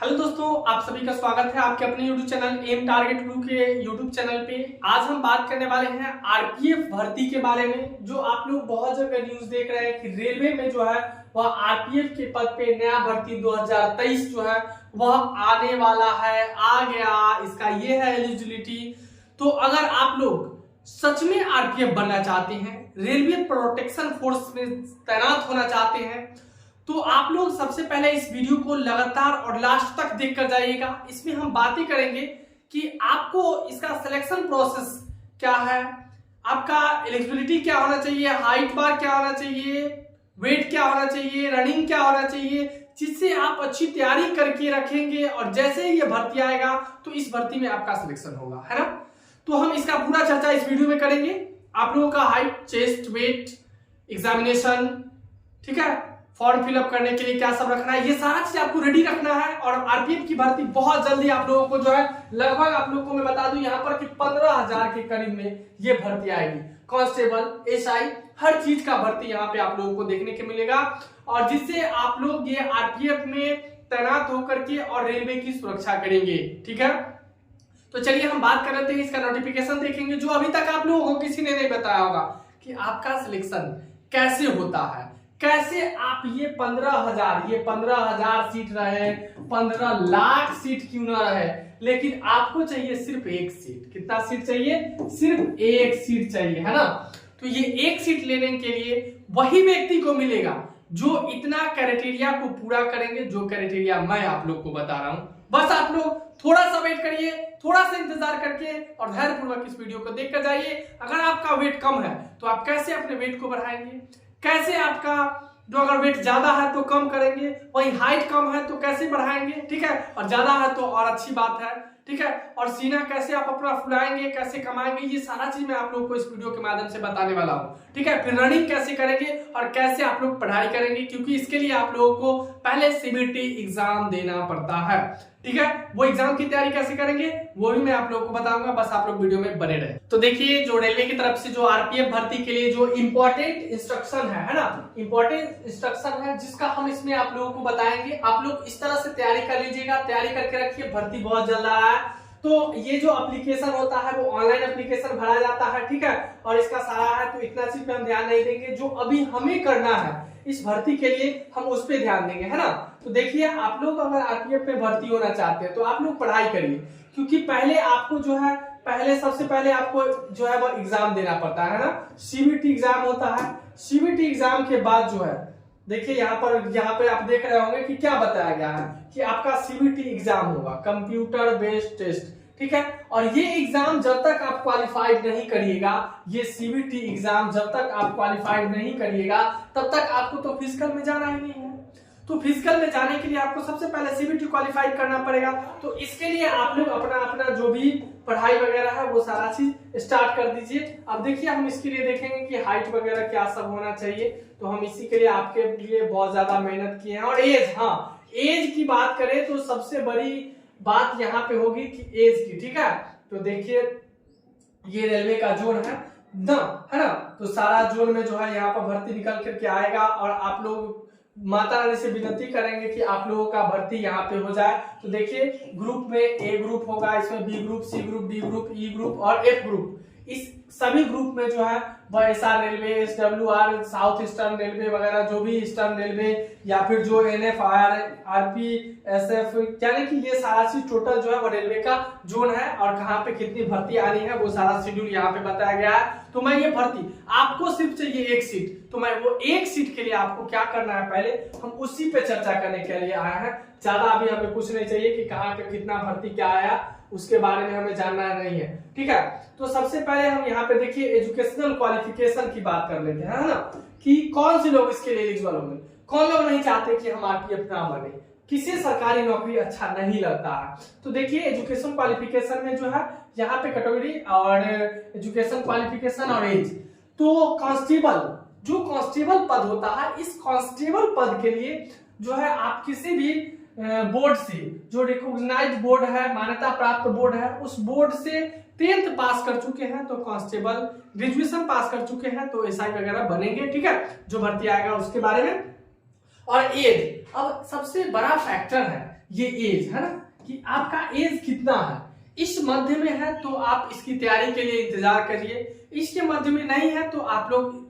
Hello दोस्तों, आप सभी का स्वागत है आपके अपने YouTube channel M target blue के YouTube चैनल पे। आज हम बात करने वाले हैं आरपीएफ भर्ती के बारे में। जो आप लोग बहुत जगह न्यूज देख रहे हैं कि रेलवे में जो है वह आरपीएफ के पद पे नया भर्ती 2023 जो है वह आने वाला है, आ गया, इसका ये है एलिजिबिलिटी। तो अगर आप लोग सच में आरपीएफ बनना चाहते हैं, रेलवे प्रोटेक्शन फोर्स में तैनात होना चाहते हैं, तो आप लोग सबसे पहले इस वीडियो को लगातार और लास्ट तक देखकर जाइएगा। इसमें हम बातें करेंगे कि आपको इसका सिलेक्शन प्रोसेस क्या है, आपका एलिजिबिलिटी क्या होना चाहिए, हाइट बार क्या होना चाहिए, वेट क्या होना चाहिए, रनिंग क्या होना चाहिए, जिससे आप अच्छी तैयारी करके रखेंगे और जैसे ही ये भर्ती आएगा तो इस भर्ती में आपका सिलेक्शन होगा, है ना। तो हम इसका पूरा चर्चा इस वीडियो में करेंगे। आप लोगों का हाइट, चेस्ट, वेट, एग्जामिनेशन, ठीक है, फॉर्म फिलअप करने के लिए क्या सब रखना है, ये सारा चीज आपको रेडी रखना है। और आरपीएफ की भर्ती बहुत जल्दी आप लोगों को जो है लगभग आप लोगों को मैं बता दूं यहाँ पर कि 15,000 के करीब में ये भर्ती आएगी। कांस्टेबल, एसआई, हर चीज का भर्ती यहाँ पे आप लोगों को देखने को मिलेगा और जिससे आप लोग ये आरपीएफ में तैनात होकर के और रेलवे की सुरक्षा करेंगे, ठीक है। तो चलिए हम बात कर लेते हैं, इसका नोटिफिकेशन देखेंगे जो अभी तक आप लोगों को किसी ने नहीं बताया होगा कि आपका सिलेक्शन कैसे होता है, कैसे आप ये 15,000 सीट रहे, 15 लाख सीट क्यों ना रहे, लेकिन आपको चाहिए सिर्फ एक सीट। कितना सीट चाहिए? सिर्फ एक सीट चाहिए, है ना। तो ये एक सीट लेने के लिए वही व्यक्ति को मिलेगा जो इतना क्राइटेरिया को पूरा करेंगे, जो क्राइटेरिया मैं आप लोग को बता रहा हूं। बस आप लोग थोड़ा सा वेट करिए, थोड़ा सा इंतजार करके और धैर्यपूर्वक इस वीडियो को देखकर जाइए। अगर आपका वेट कम है तो आप कैसे अपने वेट को बढ़ाएंगे, कैसे आपका जो अगर वेट ज्यादा है तो कम करेंगे, वही हाइट कम है तो कैसे बढ़ाएंगे, ठीक है, और ज्यादा है तो और अच्छी बात है, ठीक है। और सीना कैसे आप अपना फुलाएंगे, कैसे कमाएंगे, ये सारा चीज मैं आप लोगों को इस वीडियो के माध्यम से बताने वाला हूँ, ठीक है। फिर रनिंग कैसे करेंगे और कैसे आप लोग पढ़ाई करेंगे, क्योंकि इसके लिए आप लोगों को पहले सीबीटी एग्जाम देना पड़ता है, ठीक है। वो एग्जाम की तैयारी कैसे करेंगे वो भी मैं आप लोगों को बताऊंगा, बस आप लोग वीडियो में बने रहे। तो देखिए, जो रेलवे की तरफ से जो आरपीएफ भर्ती के लिए जो इंपॉर्टेंट इंस्ट्रक्शन है ना, इंपॉर्टेंट इंस्ट्रक्शन है जिसका हम इसमें आप लोगों को बताएंगे। आप लोग इस तरह से तैयारी कर लीजिएगा, तैयारी करके रखिए, भर्ती बहुत जल्द आ रहा है। तो ये जो एप्लीकेशन होता है वो ऑनलाइन एप्लीकेशन भरा जाता है, ठीक है, और इसका सारा है तो इतना चीज पे हम ध्यान नहीं देंगे। जो अभी हमें करना है इस भर्ती के लिए हम उस पे ध्यान देंगे, है ना। तो देखिए, आप लोग अगर आरपीएफ में भर्ती होना चाहते हैं तो आप लोग पढ़ाई करिए, क्योंकि पहले आपको जो है सबसे पहले आपको जो है वो एग्जाम देना पड़ता है ना। सीबीटी एग्जाम होता है। सीबीटी एग्जाम के बाद जो है देखिए यहाँ पे आप देख रहे होंगे कि क्या बताया गया है कि आपका सीबीटी एग्जाम होगा, कंप्यूटर बेस्ड टेस्ट, ठीक है। और ये एग्जाम जब तक आप क्वालिफाइड नहीं करिएगा, ये सीबीटी एग्जाम जब तक आप क्वालिफाइड नहीं करिएगा तब तक आपको तो फिजिकल में जाना ही नहीं है। तो फिजिकल में जाने के लिए आपको सबसे पहले सीबीटी क्वालिफाइड करना पड़ेगा। तो इसके लिए आप लोग अपना जो भी पढ़ाई वगैरह है वो सारा चीज स्टार्ट कर दीजिए। अब देखिए, हम इसके लिए देखेंगे कि हाइट वगैरह क्या सब होना चाहिए। तो हम इसी के लिए आपके लिए बहुत ज्यादा मेहनत किए हैं। और एज, हाँ, एज की बात करें तो सबसे बड़ी बात यहाँ पे होगी कि एज की, ठीक है। तो देखिए, ये रेलवे का जोन है ना, है ना। तो सारा जोन में जो है यहाँ पर भर्ती निकल करके आएगा और आप लोग माता रानी से विनती करेंगे कि आप लोगों का भर्ती यहाँ पे हो जाए। तो देखिए, ग्रुप में ए ग्रुप होगा, इसमें B group, C group, D group, E group और एफ ग्रुप। इस सभी ग्रुप में जो है वह SR railway, SWR, south eastern railway वगैरह, जो भी ईस्टर्न रेलवे या फिर जो एनएफ, आरपी, एसएफ, यानी कि ये सारा चीज टोटल जो है वो रेलवे का जोन है और कहाँ पे कितनी भर्ती आनी है वो सारा शेड्यूल यहाँ पे बताया गया है। तो मैं ये भर्ती आपको सिर्फ चाहिए एक सीट, तो मैं वो एक सीट के लिए आपको क्या करना है, पहले हम उसी पे चर्चा करने के लिए आए हैं। ज्यादा अभी हमें कुछ नहीं चाहिए कि कहाँ पे कितना भर्ती क्या आया, उसके बारे में हमें जानना नहीं है, ठीक है। तो सबसे पहले हम यहाँ पे देखिए एजुकेशनल क्वालिफिकेशन की बात कर लेते हैं, है ना, कि कौन से लोग इसके लिए एलिजिबल होंगे। कौन लोग नहीं चाहते कि हम आरपीएफ ना बने, किसी सरकारी नौकरी अच्छा नहीं लगता है। तो देखिए, एजुकेशन क्वालिफिकेशन में जो है यहाँ पे कैटेगरी और एजुकेशन क्वालिफिकेशन और एज। तो कांस्टेबल, जो कांस्टेबल पद होता है, इस कांस्टेबल पद के लिए जो है आप किसी भी बोर्ड से, जो रिकॉग्नाइज्ड बोर्ड है, मान्यता प्राप्त बोर्ड है, उस बोर्ड से 10th पास कर चुके हैं तो कांस्टेबल, ग्रेजुएशन पास कर चुके हैं तो एसआई वगैरह बनेंगे, ठीक है, जो भर्ती आएगा उसके बारे में। और एज, अब सबसे बड़ा फैक्टर है ये एज है ना, कि आपका एज कितना है, इस मध्य में है तो आप इसकी तैयारी के लिए इंतजार करिए, इसके मध्य में नहीं है तो आप लोग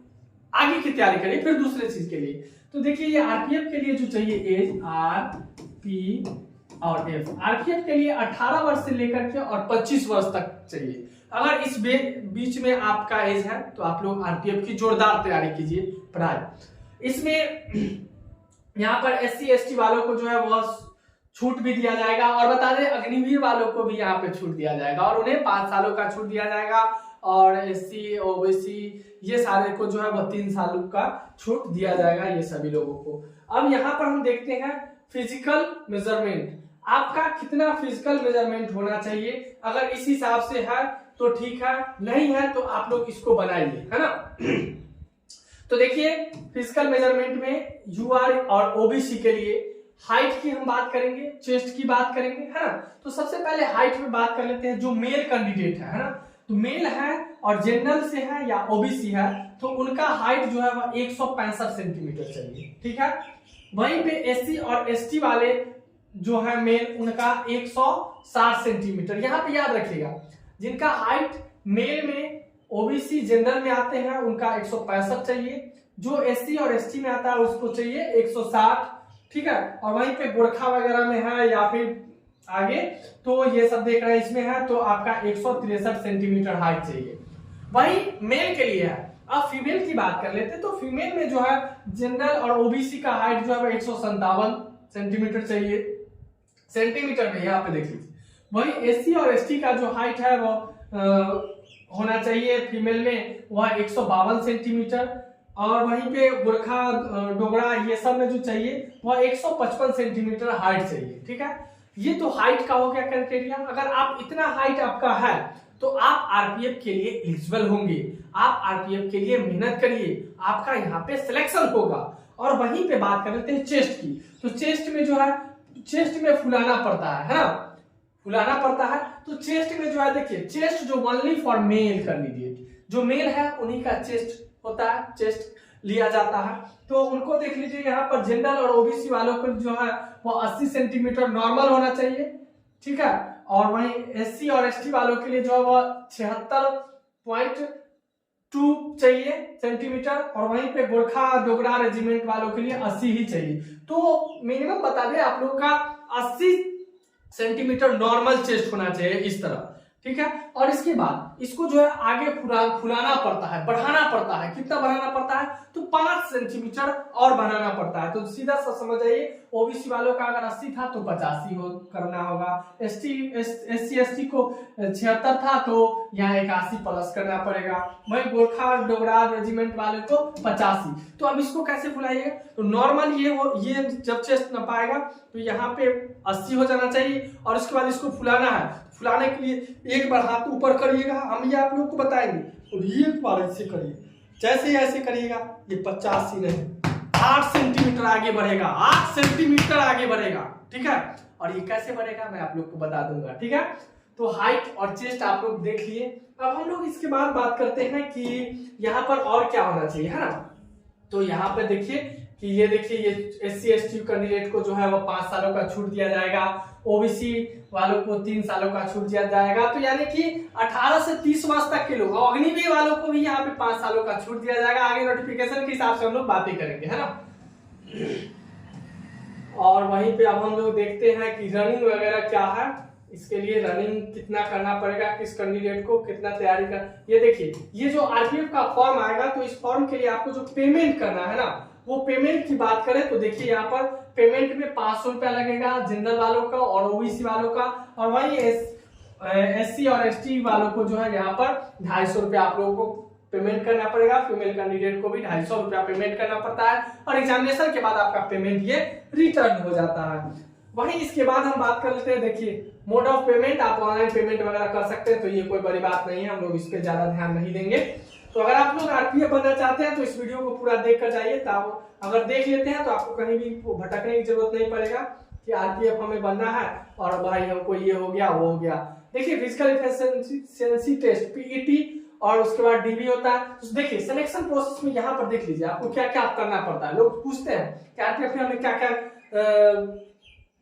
आगे की तैयारी करिए फिर दूसरे चीज के लिए। तो देखिए ये आरपीएफ के लिए जो चाहिए एज, आर पी और एफ, आरपीएफ के लिए 18 वर्ष से लेकर के और 25 वर्ष तक चाहिए। अगर इस बीच में आपका एज है तो आप लोग आरपीएफ की जोरदार तैयारी कीजिए पढ़ाई। इसमें यहाँ पर एससी एसटी वालों को जो है वह छूट भी दिया जाएगा, और बता दें अग्निवीर वालों को भी यहाँ पे छूट दिया जाएगा और उन्हें 5 सालों का छूट दिया जाएगा, और एससी ओबीसी ये सारे को जो है वह 3 सालों का छूट दिया जाएगा ये सभी लोगों को। अब यहाँ पर हम देखते हैं फिजिकल मेजरमेंट, आपका कितना फिजिकल मेजरमेंट होना चाहिए। अगर इस हिसाब से है तो ठीक है, नहीं है तो आप लोग इसको बनाइए, है ना। तो देखिए फिजिकल मेजरमेंट में यूआर और ओबीसी के लिए हाइट की हम बात करेंगे, चेस्ट की बात करेंगे, है ना। तो सबसे पहले हाइट में बात कर लेते हैं। जो मेल कैंडिडेट है ना, तो मेल है और जनरल से है या ओबीसी है तो उनका हाइट जो है वह 165 सेंटीमीटर चाहिए, ठीक है। वहीं पे एससी और एसटी वाले जो है मेल, उनका 160 सेंटीमीटर। यहाँ पे याद रखिएगा जिनका हाइट मेल में ओबीसी जनरल में आते हैं उनका 165 चाहिए, जो एससी और एसटी में आता है उसको चाहिए 160, ठीक है। और वहीं पे गोरखा वगैरह में है या फिर आगे तो ये सब देख रहे हैं इसमें है तो आपका 163 सेंटीमीटर हाइट चाहिए, वही मेल के लिए है। अब फीमेल की बात कर लेते हैं। तो फीमेल में जो है जनरल और ओबीसी का हाइट जो है 157 सेंटीमीटर चाहिए, सेंटीमीटर में यहाँ पे देख लीजिए। वही एससी और एसटी का जो हाइट है वो होना चाहिए फीमेल में वह 152 सेंटीमीटर, और वहीं पे गोरखा डोगरा ये सब में जो चाहिए वह 155 सेंटीमीटर हाइट चाहिए, ठीक है। ये तो हाइट का हो गया क्राइटेरिया। अगर आप इतना हाइट आपका है तो आप आरपीएफ के लिए एलिजिबल होंगे, आप आरपीएफ के लिए मेहनत करिए, आपका यहाँ पे सिलेक्शन होगा। और वहीं पे बात कर लेते हैं चेस्ट की। तो चेस्ट में जो है, चेस्ट में फुलाना पड़ता है ना, फुलाना पड़ता है। तो चेस्ट में जो है देखिए, चेस्ट जो ओनली फॉर मेल कैंडिडेट, जो मेल है उन्हीं का चेस्ट होता है, चेस्ट लिया जाता है। तो उनको देख लीजिए यहाँ पर जनरल और ओबीसी वालों को जो है वो 80 सेंटीमीटर नॉर्मल होना चाहिए, ठीक है। और वहीं एससी और एसटी वालों के लिए जो है वो 76.2 चाहिए सेंटीमीटर, और वहीं पे गोरखा डोगरा रेजिमेंट वालों के लिए 80 ही चाहिए। तो मिनिमम बता दें आप लोगों का 80 सेंटीमीटर नॉर्मल चेस्ट होना चाहिए इस तरह, ठीक है। और इसके बाद इसको जो है आगे फुलाना पड़ता है, बढ़ाना पड़ता है। कितना बढ़ाना पड़ता है तो 5 सेंटीमीटर और बढ़ाना पड़ता है। तो सीधा सा समझ जाइए, ओबीसी वालों का अगर 80 था तो 85 करना होगा, एससी एसटी को 76 था तो यहाँ 81 प्लस करना पड़ेगा, वही गोरखा डोगरा रेजिमेंट वाले को 85। तो अब इसको कैसे फुलाइएगा, तो नॉर्मल ये जब चेस्ट न पाएगा तो यहाँ पे 80 हो जाना चाहिए, और उसके बाद इसको फुलाना है। फुलाने के लिए एक बार हाथ ऊपर करिएगा, हम ये आप लोग को बताएंगे, और एक बार ऐसे करिए, जैसे ऐसे करिएगा ये 85 नहीं 8 सेंटीमीटर आगे बढ़ेगा, 8 सेंटीमीटर आगे बढ़ेगा, ठीक है। और ये कैसे बढ़ेगा मैं आप लोग को बता दूंगा, ठीक है। तो हाइट और चेस्ट आप लोग देख लिए। अब हम लोग इसके बाद बात करते हैं कि यहाँ पर और क्या होना चाहिए, है ना। तो यहाँ पे देखिए कि ये देखिए ये एससी एसटी कैंडिडेट को जो है वो 5 सालों का छूट दिया जाएगा, ओबीसी वालों को 3 सालों का छूट दिया जाएगा। तो यानी कि 18 से 30 वर्ष तक के लोग, और अग्निवीर वालों को भी यहाँ पे 5 सालों का छूट दिया जाएगा। आगे नोटिफिकेशन के हिसाब से हम लोग बातें करेंगे, है ना। और वहीं पे अब हम लोग देखते हैं कि रनिंग वगैरह क्या है, इसके लिए रनिंग कितना करना पड़ेगा, किस कैंडिडेट को कितना तैयारी कर। ये देखिए ये जो आरपीएफ का फॉर्म आएगा तो इस फॉर्म के लिए आपको जो पेमेंट करना है ना, वो पेमेंट की बात करें तो देखिए यहाँ पर पेमेंट में 500 रुपया लगेगा जनरल वालों का और ओबीसी वालों का, और वहीं एससी और एसटी वालों को जो है यहाँ पर 250 रुपया आप लोगों को पेमेंट करना पड़ेगा। फीमेल कैंडिडेट को भी 250 रुपया पेमेंट करना पड़ता है, और एग्जामिनेशन के बाद आपका पेमेंट ये रिटर्न हो जाता है। वहीं इसके बाद हम बात कर लेते हैं, देखिए मोड ऑफ पेमेंट, आप ऑनलाइन पेमेंट वगैरह कर सकते हैं, तो ये कोई बड़ी बात नहीं है, हम लोग इस पे ज्यादा ध्यान नहीं देंगे। तो अगर आप लोग आरपीएफ बनना चाहते हैं तो इस वीडियो को पूरा देख कर जाइए, तब अगर देख लेते हैं तो आपको कहीं भी भटकने की जरूरत नहीं पड़ेगा कि आरपीएफ हमें बनना है और भाई हमको ये हो गया वो हो गया। देखिए फिजिकल एफिशिएंसी टेस्ट पीईटी और उसके बाद डीबी होता है। तो देखिए सिलेक्शन प्रोसेस में यहाँ पर देख लीजिए आपको क्या क्या करना पड़ता है। लोग पूछते हैं कि आरपीएफ में हमें क्या क्या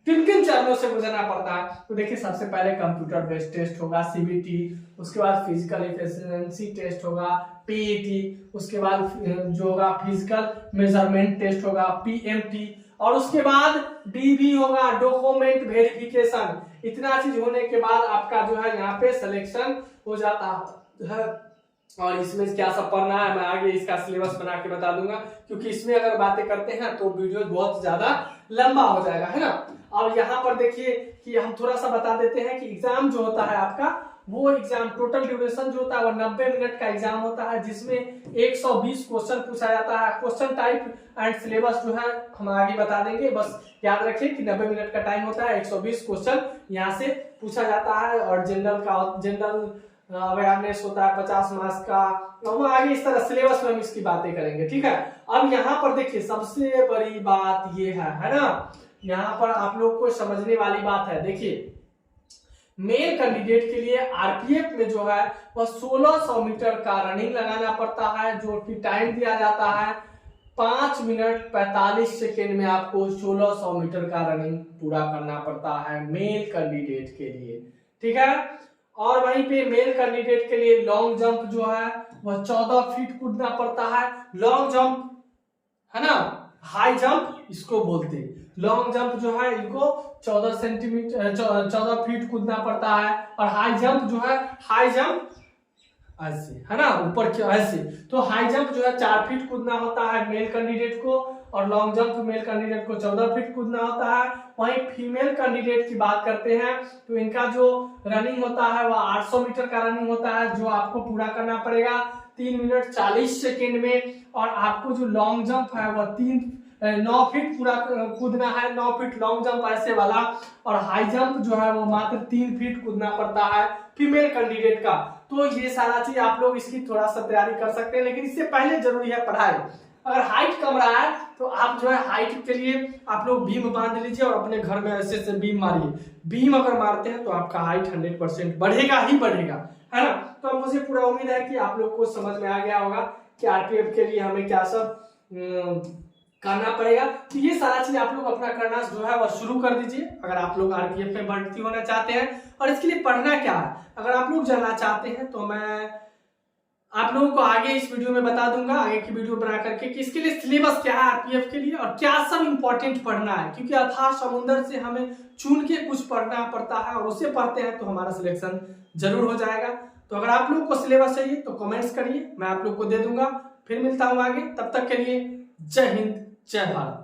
किन किन चरणों से गुजरना पड़ता है। तो देखिए सबसे पहले कंप्यूटर बेस्ड टेस्ट होगा सीबीटी, उसके बाद फिजिकल एफिशिएंसी टेस्ट होगा पीईटी, उसके बाद जो होगा फिजिकल मेजरमेंट टेस्ट होगा पीएमटी, और उसके बाद डीबी होगा डॉक्यूमेंट वेरिफिकेशन। इतना चीज होने के बाद आपका जो है यहाँ पे सिलेक्शन हो जाता है। और इसमें क्या सब पढ़ना है मैं आगे इसका सिलेबस बना के बता दूंगा, क्योंकि इसमें अगर बातें करते हैं तो वीडियो बहुत ज्यादा लंबा हो जाएगा, है ना। अब यहाँ पर देखिए कि हम थोड़ा सा बता देते हैं कि एग्जाम जो होता है आपका, वो एग्जाम टोटल ड्यूरेशन जो होता है वो 90 मिनट का एग्जाम होता है, जिसमें 120 क्वेश्चन पूछा जाता है। क्वेश्चन टाइप एंड सिलेबस जो है हम आगे बता देंगे, बस याद रखिए कि 90 मिनट का टाइम होता है, 120 क्वेश्चन यहाँ से पूछा जाता है। और जनरल अवेयरनेस होता है 50 मार्क्स का, वो आगे इस तरह सिलेबस में हम इसकी बातें करेंगे, ठीक है। अब यहाँ पर देखिए सबसे बड़ी बात ये है ना, यहाँ पर आप लोग को समझने वाली बात है। देखिए मेल कैंडिडेट के लिए आरपीएफ में जो है वह 1600 मीटर का रनिंग लगाना पड़ता है, जो कि टाइम दिया जाता है 5 मिनट 45 सेकेंड में आपको 1600 मीटर का रनिंग पूरा करना पड़ता है मेल कैंडिडेट के लिए, ठीक है। और वहीं पे मेल कैंडिडेट के लिए लॉन्ग जंप जो है वह 14 फीट कूदना पड़ता है। लॉन्ग जंप है ना, हाई जंप इसको बोलते हैं। लॉन्ग जंप जो है इनको 14 सेंटीमीटर 14 फीट कूदना पड़ता है। और हाई जंप जो है, हाई जंप ऐसे है ना, ऊपर के ऐसे, तो हाई जंप जो है 4 फीट कूदना होता है मेल कैंडिडेट को, और लॉन्ग जंप मेल कैंडिडेट को 14 फीट कूदना होता है। वहीं फीमेल कैंडिडेट की बात करते हैं तो इनका जो रनिंग होता है वह 800 मीटर का रनिंग होता है, जो आपको पूरा करना पड़ेगा 3 मिनट 40 सेकेंड में। और आपको जो लॉन्ग जंप है वह 9 फीट पूरा कूदना है, 9 फीट लॉन्ग जंप ऐसे वाला। और हाई जंप जो है वो मात्र 3 फीट कूदना पड़ता है फीमेल कैंडिडेट का। तो ये सारा चीज आप लोग इसकी थोड़ा सा तैयारी कर सकते हैं, लेकिन इससे पहले जरूरी है पढ़ाई। अगर हाइट कम रहा है तो आप जो है हाइट के लिए आप लोग बीम बांध लीजिए और अपने घर में ऐसे ऐसे बीम मारिए। बीम अगर मारते हैं तो आपका हाइट 100% बढ़ेगा ही बढ़ेगा, है ना। तो मुझे पूरा उम्मीद है कि आप लोग को समझ में आ गया होगा कि आरपीएफ के लिए हमें क्या सब करना पड़ेगा। तो ये सारा चीज आप लोग अपना करना जो है वह शुरू कर दीजिए अगर आप लोग आरपीएफ में भर्ती होना चाहते हैं। और इसके लिए पढ़ना क्या है अगर आप लोग जानना चाहते हैं तो मैं आप लोगों को आगे इस वीडियो में बता दूंगा, आगे की वीडियो बना करके कि इसके लिए सिलेबस क्या है आरपीएफ के लिए और क्या सब इंपॉर्टेंट पढ़ना है। क्योंकि अथाह समुद्र से हमें चुन के कुछ पढ़ना पड़ता है और उसे पढ़ते हैं तो हमारा सिलेक्शन जरूर हो जाएगा। तो अगर आप लोग को सिलेबस चाहिए तो कमेंट्स करिए, मैं आप लोग को दे दूंगा। फिर मिलता हूं आगे, तब तक के लिए जय हिंद जय भारत।